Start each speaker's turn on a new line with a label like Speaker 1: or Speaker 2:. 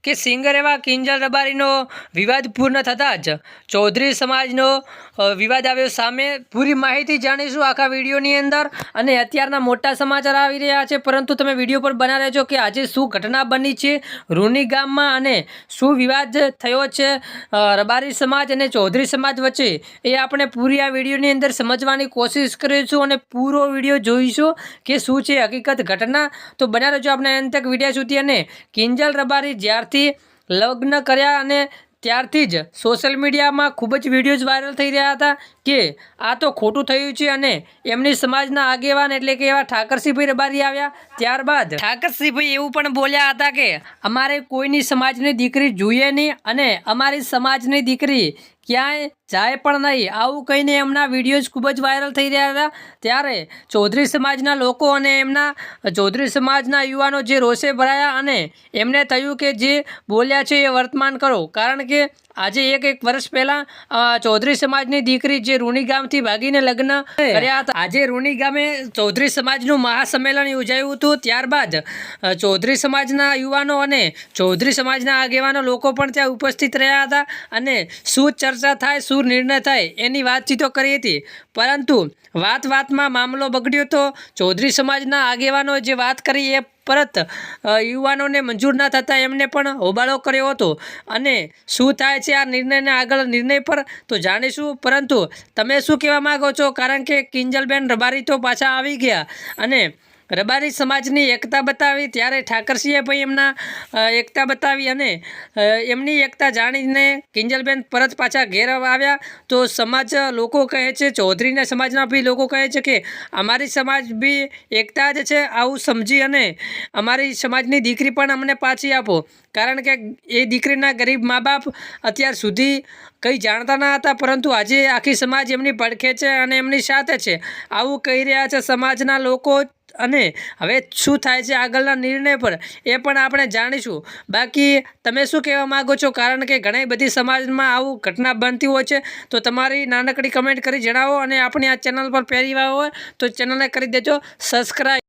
Speaker 1: કે સિંગર એવા કિંજલ રબારીનો વિવાદ પૂર્ણ થતાં જ ચૌધરી સમાજનો વિવાદ આવ્યો સામે। પૂરી માહિતી જાણીશું આખા વિડીયોની અંદર અને અત્યારના મોટા સમાચાર આવી રહ્યા છે, પરંતુ તમે વિડીયો પર બના રહેજો કે આજે શું ઘટના બની છે રૂની ગામમાં અને શું વિવાદ થયો છે રબારી સમાજ અને ચૌધરી સમાજ વચ્ચે, એ આપણે પૂરી આ વિડીયોની અંદર સમજવાની કોશિશ કરીશું અને પૂરો વિડીયો જોઈશું કે શું છે હકીકત ઘટના। તો બના રહેજો આપણે અંત તક વિડીયો સુધી। અને કિંજલ રબારી જ્યારથી લગ્ન કર્યા અને ત્યારથી જ સોશિયલ મીડિયામાં ખૂબ જ વિડીયોઝ વાયરલ થઈ રહ્યા હતા કે આ તો ખોટું થયું છે અને એમની સમાજના આગેવાન એટલે કે એવા ઠાકરસિંહભાઈ રબારી આવ્યા। ત્યારબાદ ઠાકરસિંહભાઈ એવું પણ બોલ્યા હતા કે અમારે કોઈની સમાજની દીકરી જોઈએ નહીં અને અમારી સમાજની દીકરી ક્યાંય જાય પણ નહીં, આવું કહીને એમના વિડીયોઝ ખૂબ જ વાયરલ થઈ રહ્યા હતા। ત્યારે ચૌધરી સમાજના લોકો અને એમના ચૌધરી સમાજના યુવાનો જે રોષે ભરાયા અને એમને થયું કે જે બોલ્યા છે એ વર્તમાન કરો, કારણ કે આજે એક વર્ષ પહેલાં ચૌધરી સમાજની દીકરી જે રૂની ગામથી ભાગીને લગ્ન કર્યા હતા। આજે રૂની ગામે ચૌધરી સમાજનું મહાસંમેલન યોજાયું હતું। ત્યારબાદ ચૌધરી સમાજના યુવાનો અને ચૌધરી સમાજના આગેવાનો લોકો પણ ત્યાં ઉપસ્થિત રહ્યા હતા અને શું ચર્ચા થાય, શું નિર્ણય થાય એની વાતચીતો કરી હતી, પરંતુ વાતમાં મામલો બગડ્યો તો ચૌધરી સમાજના આગેવાનો જે વાત કરી એ પરત યુવાનોને મંજૂર ના થતાં એમને પણ હોબાળો કર્યો હતો અને શું થાય છે આ નિર્ણયના આગળ નિર્ણય પર તો જાણીશું। પરંતુ તમે શું કહેવા માગો છો, કારણ કે કિંજલબેન રબારી તો પાછા આવી ગયા અને રબારી સમાજની એકતા બતાવી, ત્યારે ઠાકરસિંહે ભાઈ એમના એકતા બતાવી અને એમની એકતા જાણીને કિંજલબેન પરત પાછા ઘેર આવ્યા। તો સમાજ લોકો કહે છે, ચૌધરીના સમાજના બી લોકો કહે છે કે અમારી સમાજ બી એકતા જ છે, આવું સમજી અને અમારી સમાજની દીકરી પણ અમને પાછી આપો, કારણ કે એ દીકરીના ગરીબ મા બાપ અત્યાર સુધી કંઈ જાણતા ન હતા, પરંતુ આજે આખી સમાજ એમની પડખે છે અને એમની સાથે છે, આવું કહી રહ્યા છે સમાજના લોકો। અને હવે શું થાય છે આગળના નિર્ણય પર એ પણ આપણે જાણીશું। બાકી તમે શું કહેવા માગો છો, કારણ કે ઘણી બધી સમાજમાં આવું ઘટના બનતી હોય છે, તો તમારી નાનકડી કમેન્ટ કરી જણાવો અને આપણી આ ચેનલ પર પહેલી વાર હોય તો ચેનલને કરી દેજો સબસ્ક્રાઈબ।